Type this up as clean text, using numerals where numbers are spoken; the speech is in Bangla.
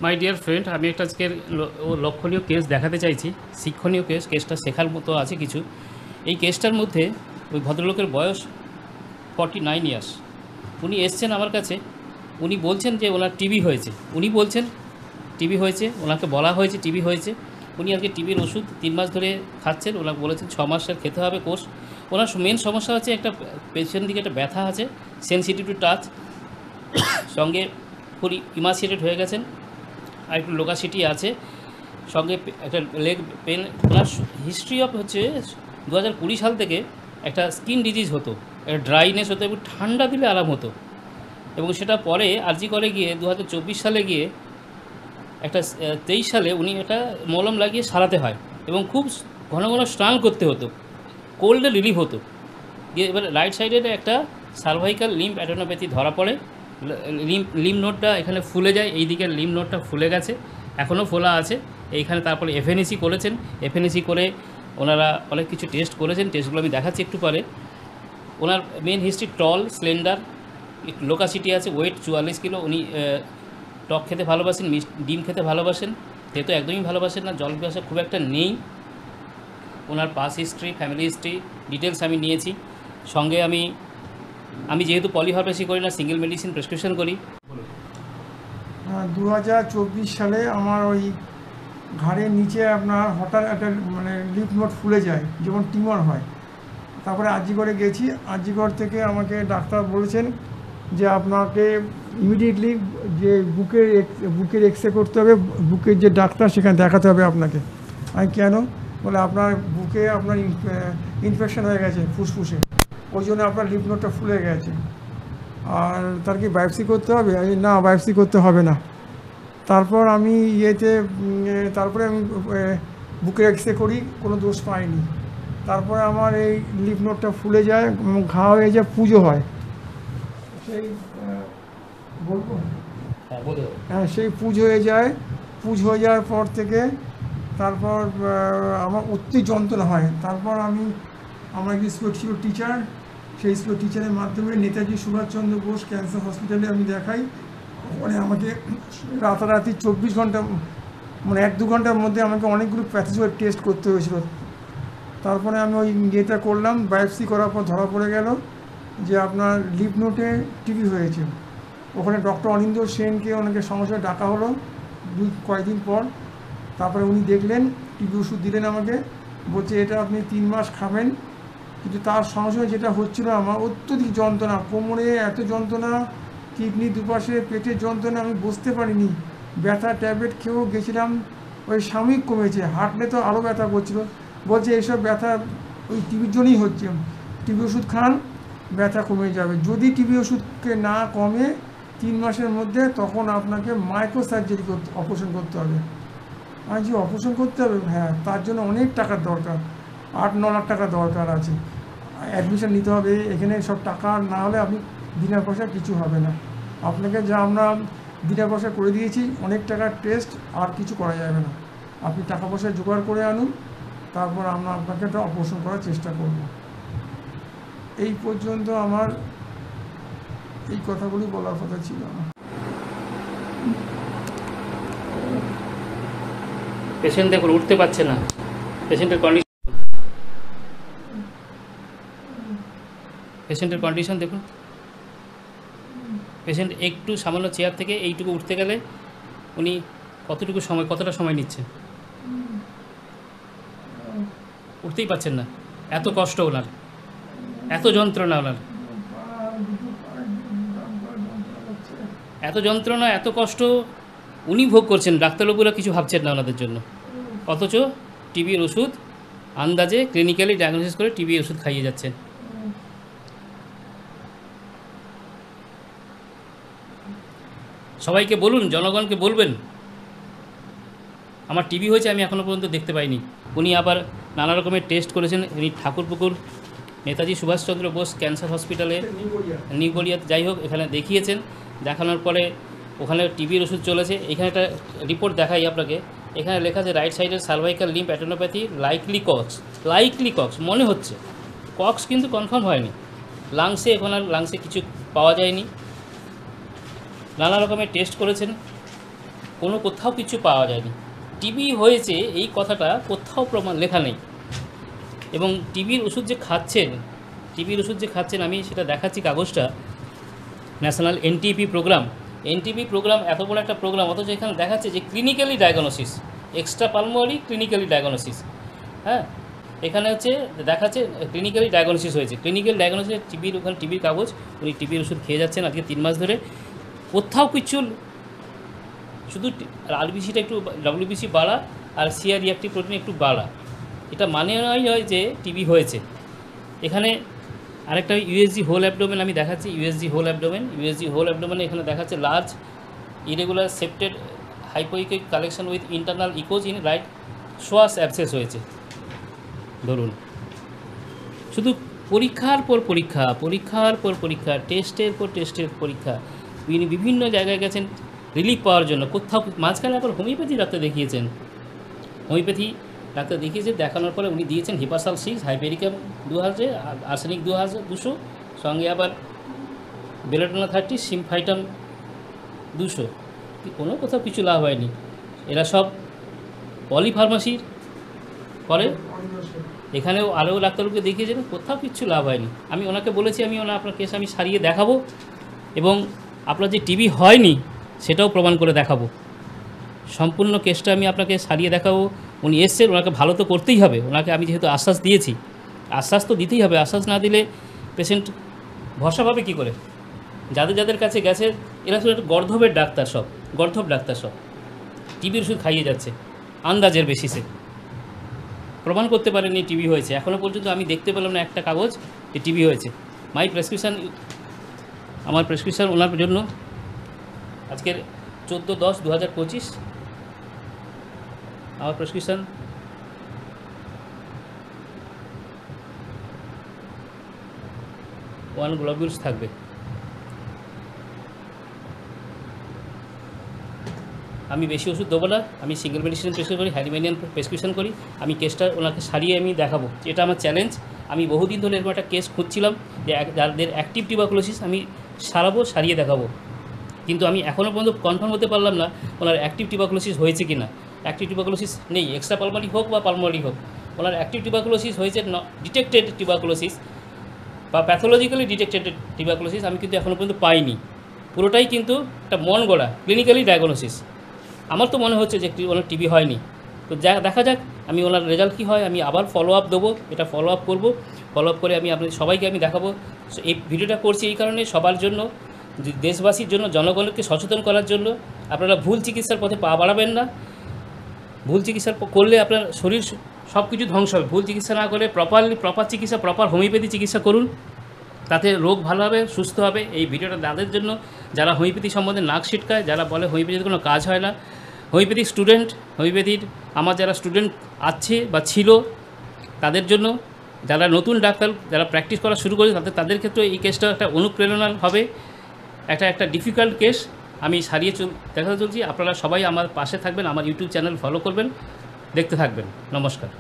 মাই ডিয়ার ফ্রেন্ড, আমি একটা আজকের লক্ষণীয় কেস দেখাতে চাইছি, শিক্ষণীয় কেস। কেসটা শেখার মতো আছে কিছু। এই কেসটার মধ্যে ওই ভদ্রলোকের বয়স 49 ইয়ার্স। উনি এসছেন আমার কাছে, উনি বলছেন যে ওনার টিবি হয়েছে। উনি বলছেন টিবি হয়েছে, ওনাকে বলা হয়েছে টিবি হয়েছে। উনি আজকে টিবির ওষুধ 3 মাস ধরে খাচ্ছেন। ওনাকে বলেছেন 6 মাসের খেতে হবে কোর্স। ওনার মেন সমস্যা হচ্ছে একটা পেছন দিকে একটা ব্যথা আছে, সেনসিটিভ টু টাচ, সঙ্গে ফুল ইমাসিয়েটেড হয়ে গেছেন, আর একটু লোকাসিটি আছে, সঙ্গে একটা লেগ পেন। ওনার হিস্ট্রি অফ হচ্ছে 2020 সাল থেকে একটা স্কিন ডিজিজ হতো, একটা ড্রাইনেস হতো এবং ঠান্ডা দিলে আরাম হতো, এবং সেটা পরে আরজি করে গিয়ে 2024 সালে গিয়ে একটা 23 সালে উনি একটা মলম লাগিয়ে সারাতে হয় এবং খুব ঘন ঘন স্নান করতে হতো, কোল্ডে রিলিফ হতো। দিয়ে এবার রাইট সাইডের একটা সার্ভাইকাল লিম্ফ অ্যাডেনোপ্যাথি ধরা পড়ে। লিম্ফ নোডটা এখানে ফুলে যায়, এই দিকের লিম্ফ নোডটা ফুলে গেছে, এখনও ফোলা আছে এইখানে। তারপরে এফএনএসি করেছেন, এফএনএসি করে ওনারা অনেক কিছু টেস্ট করেছেন, টেস্টগুলো আমি দেখাচ্ছি একটু পরে। ওনার মেন হিস্ট্রি টল, স্লেন্ডার, লোকাসিটি আছে, ওয়েট 44 কিলো। উনি টক খেতে ভালোবাসেন, ডিম খেতে ভালোবাসেন, তেতো একদমই ভালোবাসেন না, জল পিপাসা খুব একটা নেই। ওনার past history, family history details আমি নিয়েছি। সঙ্গে আমি যেহেতু পলিফার্মেসি করি না, সিঙ্গেল মেডিসিন প্রেসক্রিপশন করি। 2024 সালে আমার ওই ঘাড়ের নিচে আপনার হঠাৎ একটা লিফ নোড ফুলে যায়, যেমন টিউমার হয়। তারপরে আরজিকরে গেছি, আরজিকর থেকে আমাকে ডাক্তার বলেছেন যে আপনাকে ইমিডিয়েটলি যে বুকের এক্সরে করতে হবে, বুকের যে ডাক্তার সেখানে দেখাতে হবে আপনাকে। আমি কেন? বলে আপনার বুকে আপনার ইনফেকশন হয়ে গেছে ফুসফুসে, ওই জন্য আপনার লিফ নোডটা ফুলে গেছে। আর তার কি বায়োপসি করতে হবে? না, বায়োপসি করতে হবে না। তারপর আমি তারপরে আমি বুকের এক্সরে করি, কোনো দোষ পাইনি। তারপরে আমার এই লিফ নোডটা ফুলে যায়, ঘা হয়ে যায়, পুজো হয়। সেই বলবো, হ্যাঁ, সেই পুজো হয়ে যায়। পুজো হয়ে যাওয়ার পর থেকে তারপর আমার অতি যন্ত্রণা হয়। তারপর আমার একটি স্কুল ছিল টিচার, সেই স্কুল টিচারের মাধ্যমে নেতাজি সুভাষচন্দ্র বোস ক্যান্সার হসপিটালে আমি দেখাই। ওখানে আমাকে রাতারাতি 24 ঘন্টা, 1-2 ঘন্টার মধ্যে আমাকে অনেকগুলো প্যাথোলজি টেস্ট করতে হয়েছিল। তারপরে আমি ওই ইয়েটা করলাম, বায়োপসি করার পর ধরা পড়ে গেল যে আপনার লিফ নোডে টিবি হয়েছে। ওখানে ডক্টর অনিন্দ্য সেনকে ওনাকে সঙ্গে সঙ্গে ডাকা হলো কয়েকদিন পর। তারপরে উনি দেখলেন, টিবি ওষুধ দিলেন আমাকে, বলছে এটা আপনি 3 মাস খাবেন। কিন্তু তার সঙ্গে সঙ্গে যেটা হচ্ছিল, আমার অত্যধিক যন্ত্রণা, কোমরে এত যন্ত্রণা, কিডনি দুপাশে, পেটের যন্ত্রণা, আমি বুঝতে পারিনি। ব্যথা ট্যাবলেট খেয়েও গেছিলাম, ওই সাময়িক কমেছে, হাঁটলে তো আরও ব্যথা করছিল। বলছে এইসব ব্যথা ওই টিবির জন্যই হচ্ছে, টিবি ওষুধ খান, ব্যথা কমে যাবে। যদি টিবি ওষুধকে না কমে 3 মাসের মধ্যে, তখন আপনাকে মাইক্রো সার্জারি অপারেশন করতে হবে। আর যে অপারেশন করতে হবে, হ্যাঁ, তার জন্য অনেক টাকার দরকার, 8-9 লাখ টাকা দরকার আছে। অ্যাডমিশন নিতে হবে এখানে, সব টাকা না হলে আপনি বিনা পয়সা কিছু হবে না। আপনাকে যা আমরা বিনা পয়সা করে দিয়েছি, অনেক টাকার টেস্ট, আর কিছু করা যাবে না। আপনি টাকা পয়সা জোগাড় করে আনুন, তারপর আমরা আপনাকে একটা অপারেশন করার চেষ্টা করব। এই পর্যন্ত আমার এই কথাগুলি বলার কথা ছিল। পেশেন্ট দেখুন উঠতে পারছে না, পেশেন্টের কন্ডিশন দেখুন। পেশেন্ট একটু সামান্য চেয়ার থেকে এইটুকু উঠতে গেলে উনি কতটা সময় নিচ্ছে, উঠতেই পারছেন না। এত কষ্ট ওনার, এত যন্ত্রণা ওনার, এত যন্ত্রণা, এত কষ্ট উনি ভোগ করছেন। ডাক্তারবাবুরা কিছু ভাবছেন না ওনাদের জন্য, অথচ টিবির ওষুধ আন্দাজে ক্লিনিক্যালি ডায়াগনোসিস করে টিবি ওষুধ খাইয়ে যাচ্ছেন। সবাইকে বলুন, জনগণকে বলবেন আমার টিবি হয়েছে, আমি এখনও পর্যন্ত দেখতে পাইনি। উনি আবার নানা রকমের টেস্ট করেছেন। উনি ঠাকুরপুকুর নেতাজি সুভাষচন্দ্র বোস ক্যান্সার হসপিটালে, নিউ গড়িয়াতে, যাই হোক, এখানে দেখিয়েছেন। দেখানোর পরে ওখানে টিবির ওষুধ চলেছে। এখানে একটা রিপোর্ট দেখাই আপনাকে। এখানে লেখা আছে রাইট সাইডের cervical lymph adenopathy, likely Koch's মনে হচ্ছে, কক্স কিন্তু কনফার্ম হয়নি। এখন আর লাংসে কিছু পাওয়া যায়নি। নানা রকমের টেস্ট করেছেন, কোনো কোথাও কিছু পাওয়া যায়নি। টিবি হয়েছে এই কথাটা কোথাও প্রমাণ লেখা নেই। এবং টিবির ওষুধ যে খাচ্ছেন আমি সেটা দেখাচ্ছি কাগজটা, ন্যাশনাল এনটিপি প্রোগ্রাম এত বড় একটা প্রোগ্রাম, অথচ এখানে দেখাচ্ছে যে clinically diagnosis, extra pulmonary clinically diagnosis. হ্যাঁ, এখানে হচ্ছে দেখাচ্ছে ক্লিনিক্যালি ডায়াগনোসিস হয়েছে। ক্লিনিক্যাল ডায়াগনোসিস টিবির, ওখানে টিবির কাগজ, উনি টিবির ওষুধ খেয়ে যাচ্ছেন আজকে 3 মাস ধরে, কোথাও কিছু, শুধু আরবিসিটা একটু ডব্লিউবিসি বাড়া আর সিআর রিঅ্যাক্টিভ প্রোটিন একটু বাড়া, এটা মানে নয় যে টিবি হয়েছে। এখানে আরেকটা ইউএসজি হোল অ্যাবডোমেন আমি দেখাচ্ছি, ইউএসজি হোল অ্যাবডোমেনে এখানে দেখাচ্ছে large irregular septated hypoechoic collection with internal echoes in right psoas abscess হয়েছে। ধরুন, শুধু পরীক্ষার পর পরীক্ষা, টেস্টের পর পরীক্ষা, বিভিন্ন জায়গায় গেছেন রিলিফ পাওয়ার জন্য, কোথাও মাঝখানে আবার হোমিওপ্যাথি ডাক্তার দেখিয়েছেন, দেখানোর পরে উনি দিয়েছেন হিপাসাল 6, হাইপেরিকাম 2000, আর্সেনিক 200, সঙ্গে আবার বেলাটোনা 30, সিমফাইটাম 200, কোনো কোথাও কিছু লাভ হয়নি। এরা সব পলিফার্মাসির করে, এখানেও আরও ডাক্তারকে দেখিয়েছেন, কোথাও কিচ্ছু লাভ হয়নি। আমি ওনাকে বলেছি আপনার কেস আমি সারিয়ে দেখাবো এবং আপনার যে টিবি হয়নি সেটাও প্রমাণ করে দেখাবো। সম্পূর্ণ কেসটা আমি আপনাকে সারিয়ে দেখাবো। উনি এসছেন, ওনাকে ভালো তো করতেই হবে, ওনাকে আমি যেহেতু আশ্বাস দিয়েছি, আশ্বাস তো দিতেই হবে। আশ্বাস না দিলে পেশেন্ট ভরসা পাবে কী করে? যাদের কাছে গেছে এরা শুধু একটা গর্ধব ডাক্তার সব টিবির ওষুধ খাইয়ে যাচ্ছে আন্দাজের বেসিসে, প্রমাণ করতে পারেনি টিবি হয়েছে। এখনও পর্যন্ত আমি দেখতে পেলাম না একটা কাগজ যে টিবি হয়েছে। আমার প্রেসক্রিপশান ওনার জন্য আজকের 14/10/2025 আমার প্রেসক্রিপশান 1 গ্লোবিউলস থাকবে। আমি বেশি ওষুধ দেবো না, আমি সিঙ্গেল মেডিসিন প্রেসক্রিপশন করি, হ্যারিম্যানিয়ান প্রেসক্রিপশন করি। আমি কেসটা ওনাকে সারিয়ে আমি দেখাবো, এটা আমার চ্যালেঞ্জ। আমি বহুদিন ধরে এরকম একটা কেস খুঁজছিলাম যে যাদের অ্যাক্টিভ টিউবারকুলোসিস আমি সারিয়ে দেখাবো, কিন্তু আমি এখনও পর্যন্ত কনফার্ম হতে পারলাম না ওনার অ্যাক্টিভ টিউবারকুলোসিস হয়েছে কি না। অ্যাক্টিভ টিউবারকুলোসিস নেই, এক্সট্রা পালমারি হোক বা পালমারি হোক, ওনার অ্যাক্টিভ টিউবারকুলোসিস হয়েছে ডিটেক্টেড টিউবারকুলোসিস বা প্যাথোলজিক্যালি ডিটেক্টেড টিউবারকুলোসিস আমি কিন্তু এখনও পর্যন্ত পাইনি। পুরোটাই কিন্তু একটা মন গড়া ক্লিনিক্যালি ডায়াগনোসিস। আমার তো মনে হচ্ছে যে ওনার টিবি হয়নি, তো দেখা যাক আমি ওনার রেজাল্ট কী হয়। আমি আবার ফলো আপ দেবো, এটা ফলো আপ করবো, ফলো আপ করে আমি আপনাদের সবাইকে আমি দেখাবো। এই ভিডিওটা করছি এই কারণে, সবার জন্য, দেশবাসীর জন্য, জনগণকে সচেতন করার জন্য। আপনারা ভুল চিকিৎসার পথে পা বাড়াবেন না। ভুল চিকিৎসা করলে আপনার শরীর সব কিছু ধ্বংস হবে। ভুল চিকিৎসা না করে প্রপার চিকিৎসা, প্রপার হোমিওপ্যাথি চিকিৎসা করুন, তাতে রোগ ভালো হবে, সুস্থ হবে। এই ভিডিওটা তাদের জন্য যারা হোমিওপ্যাথি সম্বন্ধে নাক ছিটকায়, যারা বলে হোমিওপ্যাথির কোনো কাজ হয় না। হোমিওপ্যাথির আমার যারা স্টুডেন্ট আছে বা ছিল তাদের জন্য, যারা নতুন ডাক্তার যারা প্র্যাকটিস করা শুরু করেছে তাদের ক্ষেত্রে এই কেসটা একটা অনুপ্রেরণা হবে। একটা ডিফিকাল্ট কেস আমি সারিয়ে দেখাতে চলছি। আপনারা সবাই আমার পাশে থাকবেন, আমার ইউটিউব চ্যানেল ফলো করবেন, দেখতে থাকবেন। নমস্কার।